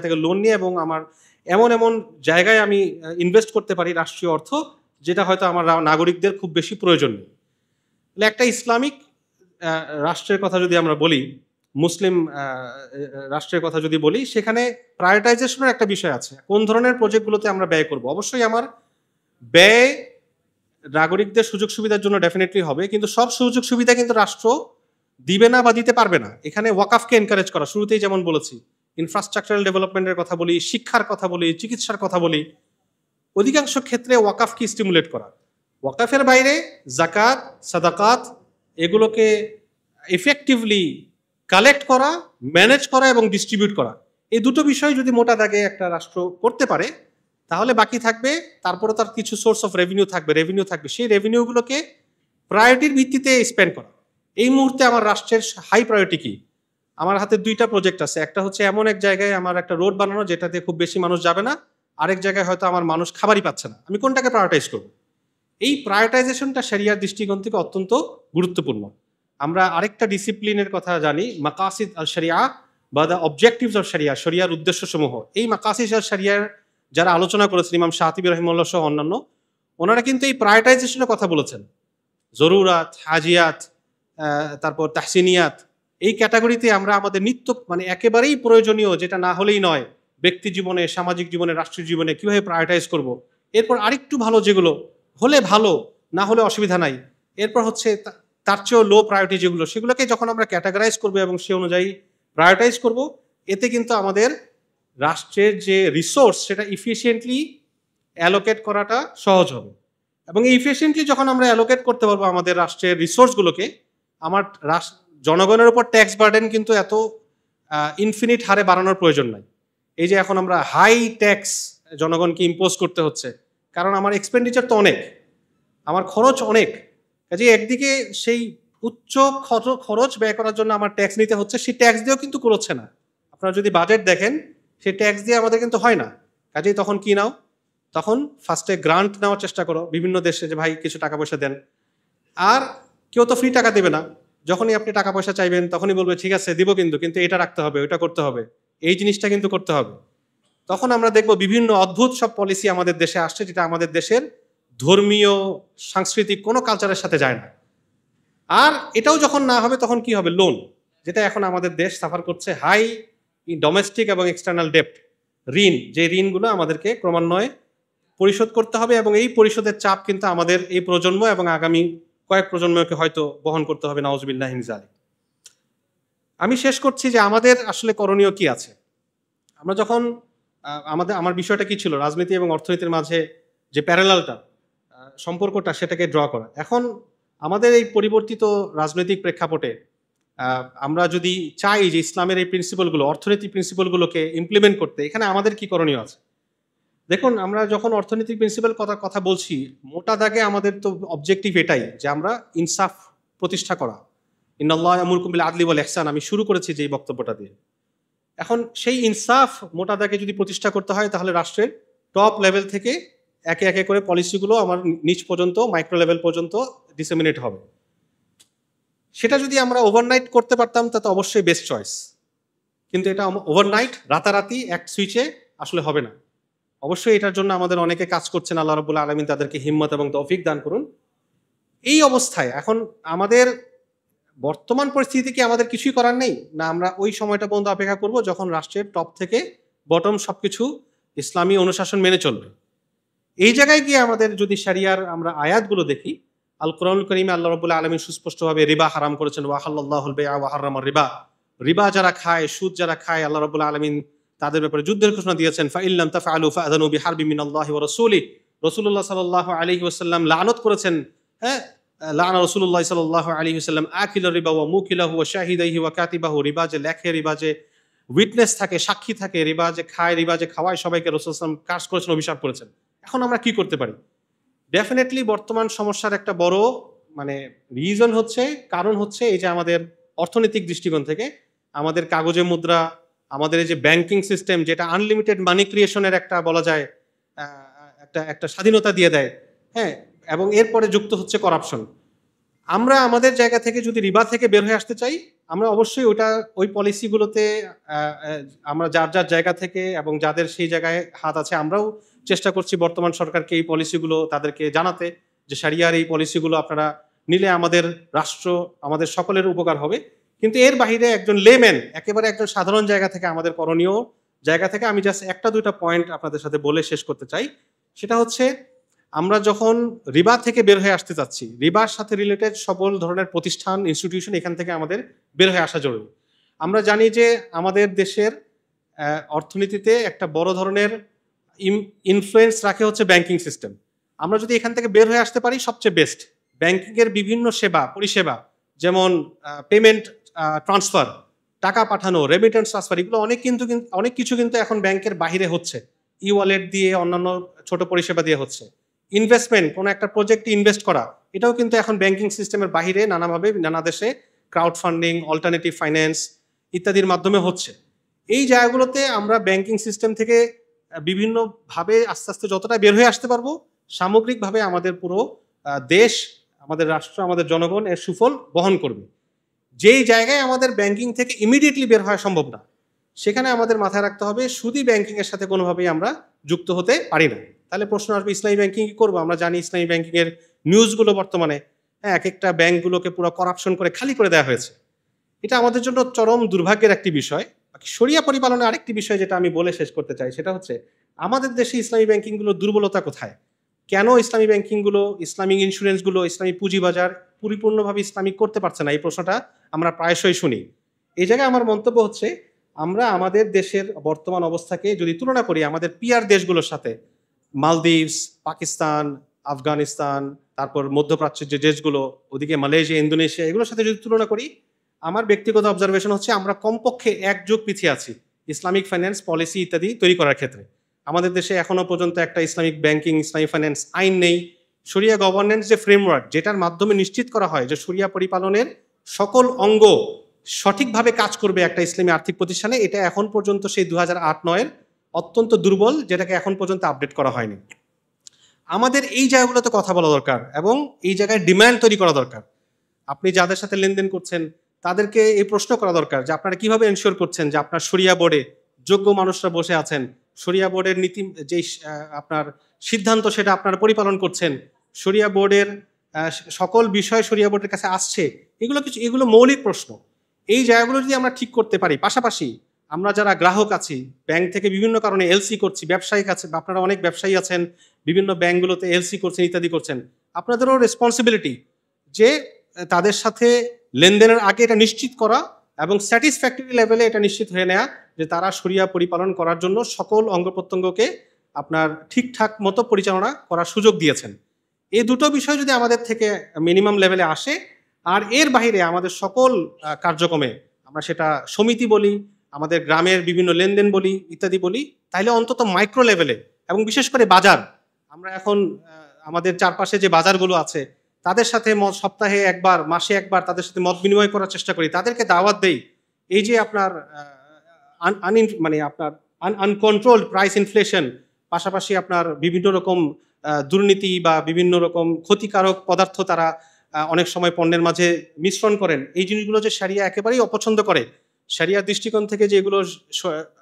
Speaker 1: থেকে লোন নিয়ে, এবং আমার এমন জায়গায় আমি ইনভেস্ট করতে পারি রাষ্ট্রীয় অর্থ, যেটা হয়তো আমার নাগরিকদের খুব বেশি প্রয়োজন নেই। একটা ইসলামিক রাষ্ট্রের কথা যদি আমরা বলি, মুসলিম রাষ্ট্রের কথা যদি বলি, সেখানে প্রায়োরিটাইজেশনের একটা বিষয় আছে। কোন ধরনের প্রজেক্টগুলোতে আমরা ব্যয় করব? অবশ্যই আমার ব্যয় নাগরিকদের সুযোগ সুবিধার জন্য ডেফিনেটলি হবে, কিন্তু সব সুযোগ সুবিধা কিন্তু রাষ্ট্র দিবে না বা দিতে পারবে না। এখানে ওয়াকাফকে এনকারেজ করা, শুরুতেই যেমন বলেছি, ইনফ্রাস্ট্রাকচারাল ডেভেলপমেন্টের কথা বলি, শিক্ষার কথা বলি, চিকিৎসার কথা বলি, অধিকাংশ ক্ষেত্রে ওয়াকাফকে স্টিমুলেট করা। ওয়াকাফের বাইরে জাকাত, সাদাকাত, এগুলোকে এফেক্টিভলি কালেক্ট করা, ম্যানেজ করা এবং ডিস্ট্রিবিউট করা, এই দুটো বিষয় যদি মোটা দাগে একটা রাষ্ট্র করতে পারে, তাহলে বাকি থাকবে, তারপরে তার কিছু সোর্স অফ রেভিনিউ থাকবে, সেই রেভিনিউগুলোকে প্রায়োরিটির ভিত্তিতে স্পেন্ড করা। এই মুহূর্তে আমার রাষ্ট্রের হাই প্রায়োরিটি কি? আমার হাতে 2টা প্রজেক্ট আছে। একটা হচ্ছে এমন এক জায়গায় আমার একটা রোড বানানো, যেটাতে খুব বেশি মানুষ যাবে না, আরেক জায়গায় হয়তো আমার মানুষ খাবারই পাচ্ছে না। আমি কোনটাকে প্রায়োরিটাইজ করব? এই প্রায়োরিটাইজেশনটা শরিয়ার দৃষ্টিকোণ থেকে অত্যন্ত গুরুত্বপূর্ণ। আমরা আরেকটা ডিসিপ্লিনের কথা জানি, মাকাসিদ আল শরিয়া বা দ্য অবজেক্টিভস অফ শরিয়া, শরিয়ার উদ্দেশ্যসমূহ। এই মাকাসিদ আল শরিয়ার যারা আলোচনা করেছেন, ইমাম শাতিবী রাহিমাহুল্লাহ সহ অন্যান্য, ওনারা কিন্তু এই প্রায়োরিটাইজেশনের কথা বলেছেন। জরুরাত, হাজিয়াত, তারপর তাহসিনিয়াত, এই ক্যাটাগরিতে আমরা আমাদের নিত্য একেবারেই প্রয়োজনীয়, যেটা না হলেই নয়, ব্যক্তি জীবনে, সামাজিক জীবনে, রাষ্ট্রীয় জীবনে কিভাবে প্রায়োরিটাইজ করব। এরপর আরেকটু ভালো, যেগুলো হলে ভালো, না হলে অসুবিধা নাই। এরপর হচ্ছে তার চেয়েও লো প্রায়োরিটি যেগুলো, সেগুলোকে যখন আমরা ক্যাটাগরাইজ করবো এবং সে অনুযায়ী প্রায়োরিটাইজ করব, এতে কিন্তু আমাদের রাষ্ট্রের যে রিসোর্স, সেটা ইফিশিয়েন্টলি অ্যালোকেট করাটা সহজ হবে। এবং এই ইফিশিয়েন্টলি যখন আমরা অ্যালোকেট করতে পারবো আমাদের রাষ্ট্রের রিসোর্সগুলোকে, আমার জনগণের উপর ট্যাক্স বার্ডেন কিন্তু এত ইনফিনিট হারে বাড়ানোর প্রয়োজন নাই। এই যে এখন আমরা হাই ট্যাক্স জনগণকে ইম্পোজ করতে হচ্ছে, কারণ আমার এক্সপেন্ডিচার তো অনেক, আমার খরচ অনেক, কাজে একদিকে সেই উচ্চ খরচ ব্যয় করার জন্য আমার ট্যাক্স নিতে হচ্ছে, সেই ট্যাক্স দিয়েও কিন্তু করছে না। আপনারা যদি বাজেট দেখেন, সেই ট্যাক্স দিয়ে আমাদের কিন্তু হয় না। কাজেই তখন কি নাও, তখন ফার্স্টে গ্রান্ট নেওয়ার চেষ্টা করো বিভিন্ন দেশে, যে ভাই কিছু টাকা পয়সা দেন। আর কেউ তো ফ্রি টাকা দেবে না, যখনই আপনি টাকা পয়সা চাইবেন তখনই বলবে ঠিক আছে দিব, কিন্তু এটা রাখতে হবে, ওইটা করতে হবে, এই জিনিসটা কিন্তু করতে হবে। তখন আমরা দেখব বিভিন্ন অদ্ভুত সব পলিসি আমাদের দেশে আসছে, যেটা আমাদের দেশের ধর্মীয় সাংস্কৃতিক কোনো কালচারের সাথে যায় না। আর এটাও যখন না হবে, তখন কি হবে? লোন, যেটা এখন আমাদের দেশ সাফার করছে, হাই ডোমেস্টিক এবং এক্সটার্নাল ডেপ্ট, ঋণ, যে ঋণগুলো আমাদেরকে ক্রমান্বয়ে পরিশোধ করতে হবে, এবং এই পরিশোধের চাপ কিন্তু আমাদের এই প্রজন্ম এবং আগামী কয়েক প্রজন্মকে হয়তো বহন করতে হবে, নাউজুবিল্লাহি মিন যালিক। আমি শেষ করছি যে আমাদের আসলে করণীয় কি আছে। আমরা যখন আমার বিষয়টা কি ছিল, রাজনীতি এবং অর্থনীতির মাঝে যে প্যারালালটা, সম্পর্কটা, সেটাকে ড্র করা। এখন আমাদের এই পরিবর্তিত রাজনৈতিক প্রেক্ষাপটে আমরা যদি চাই যে ইসলামের এই প্রিন্সিপালগুলো, অর্থনৈতিক প্রিন্সিপালগুলোকে ইমপ্লিমেন্ট করতে, এখানে আমাদের কি করণীয় আছে? দেখুন, আমরা যখন অর্থনৈতিক প্রিন্সিপাল কথা বলছি, মোটা দাগে আমাদের তো অবজেক্টিভ এটাই যে আমরা ইনসাফ প্রতিষ্ঠা করা। ইন্নাল্লাহ ইয়ামুরুকুম বিল আদলি ওয়াল ইহসান, আমি শুরু করেছি যে এই বক্তব্যটা দিয়ে। এখন সেই ইনসাফ মোটা দাগে যদি প্রতিষ্ঠা করতে হয়, তাহলে রাষ্ট্রের টপ লেভেল থেকে একে একে করে পলিসিগুলো আমার নিচ পর্যন্ত, মাইক্রো লেভেল পর্যন্ত ডিসেমিনেট হবে। সেটা যদি আমরা ওভারনাইট করতে পারতাম, তাতে অবশ্যই বেস্ট চয়েস। কিন্তু এটা ওভারনাইট, রাতারাতি এক সুইচে আসলে হবে না। অবশ্যই এটার জন্য আমাদের অনেকে কাজ করছেন। আল্লাহ রাব্বুল আলামিন তাদেরকে হিম্মত এবং তৌফিক দান করুন। এই অবস্থায় এখন আমাদের বর্তমান পরিস্থিতি কি আমাদের কিছুই করার নেই? না আমরা ওই সময়টা পর্যন্ত অপেক্ষা করব যখন রাষ্ট্রের টপ থেকে বটম সবকিছু ইসলামী অনুশাসন মেনে চলবে? এই জায়গায় গিয়ে আমাদের যদি শরিয়ার আমরা আয়াতগুলো দেখি, আল কোরআনুল কারীমে আল্লাহ রাব্বুল আলামিন সুস্পষ্টভাবে রিবা হারাম করেছেন। ওয়া হাল্লাল্লাহুল বাই'a ওয়া হাররামার রিবা। রিবা যারা খায়, সুদ যারা খায়, আল্লাহ রাব্বুল আলামিন তাদের ব্যাপারে যুদ্ধের ঘোষণা দিয়েছেন। ফা ইল্লাম তাফআলু ফাআযানু বিহারবিন মিনাল্লাহি ওয়া রাসূলিহি। রাসূলুল্লাহ সাল্লাল্লাহু আলাইহি ওয়াসাল্লাম লানত করেছেন, হ্যাঁ, লানা রাসূলুল্লাহ সাল্লাল্লাহু আলাইহি ওয়াসাল্লাম আকিলুর রিবা ওয়া মুকিলাহু ওয়া শাহিদাইহি ওয়া কাতিবাহু। রিবা যে লেখে, রিবা যে উইটনেস থাকে, সাক্ষী থাকে, রিবা যে খায়, রিবা যে খাওয়ায়, সবাইকে রাসূল সাল্লাল্লাহু আলাইহি ওয়াসাল্লাম কার্স করেছেন, অভিশাপ করেছেন। এখন আমরা কি করতে পারি? ডেফিনেটলি বর্তমান সমস্যার একটা বড় রিজন হচ্ছে, কারণ হচ্ছে এই যে আমাদের অর্থনৈতিক দৃষ্টিকোণ থেকে আমাদের কাগজে মুদ্রা, আমাদের এই যে ব্যাংকিং সিস্টেম, যেটা আনলিমিটেড মানি ক্রিয়েশনের একটা বলা যায় একটা স্বাধীনতা দিয়ে দেয়, হ্যাঁ, এবং এরপরে যুক্ত হচ্ছে করাপশন। আমরা আমাদের জায়গা থেকে যদি রিবা থেকে বের হয়ে আসতে চাই, আমরা অবশ্যই ওই পলিসিগুলোতে আমরা যার যার জায়গা থেকে এবং যাদের সেই জায়গায় হাত আছে, আমরাও চেষ্টা করছি বর্তমান সরকারকে এই পলিসিগুলো তাদেরকে জানাতে যে শরিয়ার এই পলিসিগুলো আপনারা নিলে আমাদের রাষ্ট্র, আমাদের সকলের উপকার হবে। কিন্তু এর বাহিরে একজন লেম্যান, একেবারে একজন সাধারণ জায়গা থেকে, আমাদের করণীয় জায়গা থেকে আমি জাস্ট একটা দুইটা পয়েন্ট আপনাদের সাথে বলে শেষ করতে চাই। সেটা হচ্ছে, আমরা যখন রিবা থেকে বের হয়ে আসতে চাচ্ছি, রিবার সাথে রিলেটেড সকল ধরনের প্রতিষ্ঠান, ইনস্টিটিউশন, এখান থেকে আমাদের বের হয়ে আসা জরুরি। আমরা জানি যে আমাদের দেশের অর্থনীতিতে একটা বড় ধরনের ইনফ্লুয়েন্স রাখে হচ্ছে ব্যাংকিং সিস্টেম। আমরা যদি এখান থেকে বের হয়ে আসতে পারি, সবচেয়ে বেস্ট। ব্যাংকিংয়ের বিভিন্ন সেবা পরিষেবা, যেমন পেমেন্ট, ট্রান্সফার, টাকা পাঠানো, রেমিটেন্স ট্রান্সফার, এগুলো অনেক কিছু কিন্তু এখন ব্যাংকের বাহিরে হচ্ছে, ই ওয়ালেট দিয়ে, অন্যান্য ছোট পরিষেবা দিয়ে হচ্ছে। ইনভেস্টমেন্ট, কোনো একটা প্রজেক্টে ইনভেস্ট করা, এটাও কিন্তু এখন ব্যাংকিং সিস্টেমের বাহিরে নানাভাবে নানা দেশে ক্রাউড ফান্ডিং, অল্টারনেটিভ ফাইন্যান্স ইত্যাদির মাধ্যমে হচ্ছে। এই জায়গাগুলোতে আমরা ব্যাংকিং সিস্টেম থেকে বিভিন্নভাবে আস্তে আস্তে যতটা বের হয়ে আসতে পারবো, সামগ্রিকভাবে আমাদের পুরো দেশ, আমাদের রাষ্ট্র, আমাদের জনগণ এর সুফল বহন করবে। যেই জায়গায় আমাদের ব্যাংকিং থেকে ইমিডিয়েটলি বের হওয়া সম্ভব না, সেখানে আমাদের মাথায় রাখতে হবে শুধু ব্যাংকিংয়ের সাথে কোনোভাবেই আমরা যুক্ত হতে পারি না। তাহলে প্রশ্ন আসবে, ইসলামী ব্যাংকিং কি করবো? আমরা জানি ইসলামী ব্যাংকিংয়ের নিউজগুলো বর্তমানে, হ্যাঁ, এক একটা ব্যাংকগুলোকে পুরো করাপশন করে খালি করে দেওয়া হয়েছে। এটা আমাদের জন্য চরম দুর্ভাগ্যের একটি বিষয়। শরিয়া পরিপালনের আরেকটি বিষয় যেটা আমি বলে শেষ করতে চাই, সেটা হচ্ছে আমাদের দেশে ইসলামী ব্যাংকিংগুলোর দুর্বলতা কোথায়? কেন ইসলামী ব্যাংকিংগুলো, ইসলামিক ইন্স্যুরেন্সগুলো, ইসলামী পুঁজিবাজার পরিপূর্ণভাবে ইসলামিক করতে পারছে না? এই প্রশ্নটা আমরা প্রায়শই শুনি। এই জায়গায় আমার মন্তব্য হচ্ছে, আমরা আমাদের দেশের বর্তমান অবস্থাকে যদি তুলনা করি আমাদের পিয়ার দেশগুলোর সাথে, মালদ্বীপস, পাকিস্তান, আফগানিস্তান, তারপর মধ্যপ্রাচ্যের যে দেশগুলো, ওদিকে মালয়েশিয়া, ইন্দোনেশিয়া, এগুলোর সাথে যদি তুলনা করি, আমার ব্যক্তিগত অবজারভেশন হচ্ছে আমরা কমপক্ষে এক যুগ পিছিয়ে আছি ইসলামিক ফাইন্যান্স পলিসি ইত্যাদি তৈরি করার ক্ষেত্রে। আমাদের দেশে এখনো পর্যন্ত একটা ইসলামিক ব্যাংকিং, ইসলামিক ফাইন্যান্স আইন নেই। শরিয়া গভর্নেন্স যে ফ্রেমওয়ার্ক, যেটার মাধ্যমে নিশ্চিত করা হয় যে শরিয়া পরিপালনের সকল অঙ্গ সঠিকভাবে কাজ করবে একটা ইসলামী আর্থিক প্রতিষ্ঠানে, এটা এখন পর্যন্ত সেই 2008-9-এর অত্যন্ত দুর্বল, যেটাকে এখন পর্যন্ত আপডেট করা হয়নি। আমাদের এই জায়গাগুলোতে কথা বলা দরকার এবং এই জায়গায় ডিমান্ড তৈরি করা দরকার। আপনি যাদের সাথে লেনদেন করছেন তাদেরকে এই প্রশ্ন করা দরকার যে আপনারা কিভাবে এনশিওর করছেন যে আপনার শরিয়া বোর্ডে যোগ্য মানুষরা বসে আছেন, শরিয়া বোর্ডের নীতি, যেই আপনার সিদ্ধান্ত, সেটা আপনারা পরিপালন করছেন, শরিয়া বোর্ডের সকল বিষয় শরিয়া বোর্ডের কাছে আসছে। এগুলো মৌলিক প্রশ্ন। এই জায়গাগুলো যদি আমরা ঠিক করতে পারি, পাশাপাশি আমরা যারা গ্রাহক আছি, ব্যাংক থেকে বিভিন্ন কারণে এলসি করছি, ব্যবসায়িক আছে, আপনারা অনেক ব্যবসায়ী আছেন, বিভিন্ন ব্যাংকগুলোতে এলসি করছেন ইত্যাদি করছেন, আপনাদেরও রেসপন্সিবিলিটি যে তাদের সাথে লেনদেনের আগে এটা নিশ্চিত করা এবং স্যাটিসফ্যাক্টরি লেভেলে এটা নিশ্চিত হয়ে নেওয়া যে তারা শরিয়া পরিপালন করার জন্য সকল অঙ্গ প্রত্যঙ্গকে আপনার ঠিকঠাক মতো পরিচালনা করার সুযোগ দিয়েছেন। এই দুটো বিষয় যদি আমাদের থেকে মিনিমাম লেভেলে আসে, আর এর বাইরে আমাদের সকল কার্যক্রমে, আমরা সেটা সমিতি বলি, আমাদের গ্রামের বিভিন্ন লেনদেন বলি, ইত্যাদি বলি, তাইলে অন্তত মাইক্রো লেভেলে এবং বিশেষ করে বাজার, আমরা এখন আমাদের চারপাশে যে বাজারগুলো আছে তাদের সাথে সপ্তাহে একবার, মাসে একবার তাদের সাথে মত বিনিময় করার চেষ্টা করি, তাদেরকে দাওয়াত দেই। এই যে আপনার মানে আপনার আনকন্ট্রোলড প্রাইস ইনফ্লেশন, পাশাপাশি আপনার বিভিন্ন রকম দুর্নীতি বা বিভিন্ন রকম ক্ষতিকারক পদার্থ তারা অনেক সময় পণ্যের মাঝে মিশ্রণ করেন, এই জিনিসগুলো যে শরিয়া একেবারেই অপছন্দ করে, শরিয়ার দৃষ্টিকোণ থেকে যেগুলো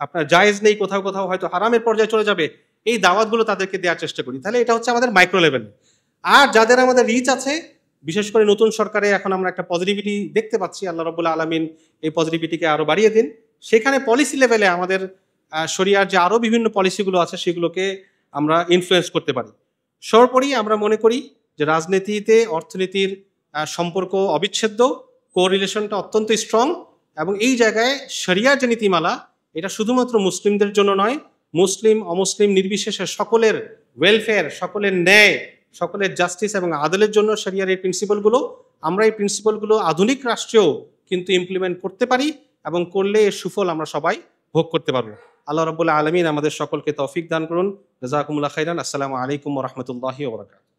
Speaker 1: আপনার জায়েজ নেই, কোথাও কোথাও হয়তো হারামের পর্যায়ে চলে যাবে, এই দাওয়াতগুলো তাদেরকে দেওয়ার চেষ্টা করি। তাহলে এটা হচ্ছে আমাদের মাইক্রো লেভেল। আর যাদের আমাদের রিচ আছে, বিশেষ করে নতুন সরকারে এখন আমরা একটা পজিটিভিটি দেখতে পাচ্ছি, আল্লাহ রাব্বুল আলামিন এই পজিটিভিটিকে আরো বাড়িয়ে দিন। সেখানে পলিসি লেভেলে আমাদের শরিয়ার যে আরো বিভিন্ন পলিসিগুলো আছে সেগুলোকে আমরা ইনফ্লুয়েন্স করতে পারি। সর্বোপরি আমরা মনে করি যে রাজনীতিতে অর্থনীতির সম্পর্ক অবিচ্ছেদ্য, কোরিলেশনটা অত্যন্ত স্ট্রং, এবং এই জায়গায় শরিয়ার যে নীতিমালা, এটা শুধুমাত্র মুসলিমদের জন্য নয়, মুসলিম অমুসলিম নির্বিশেষে সকলের ওয়েলফেয়ার, সকলের ন্যায়, সকলের জাস্টিস এবং আদলের জন্য শরিয়ার এই প্রিন্সিপালগুলো, আমরা এই প্রিন্সিপালগুলো আধুনিক রাষ্ট্রেও কিন্তু ইমপ্লিমেন্ট করতে পারি, এবং করলে এর সুফল আমরা সবাই ভোগ করতে পারবো। আল্লাহ রাব্বুল আলামিন আমাদের সকলকে তৌফিক দান করুন। জাযাকুমুল্লাহ খাইরান। আসসালামু আলাইকুম ওয়া রাহমাতুল্লাহি ওয়া বারাকাতুহু।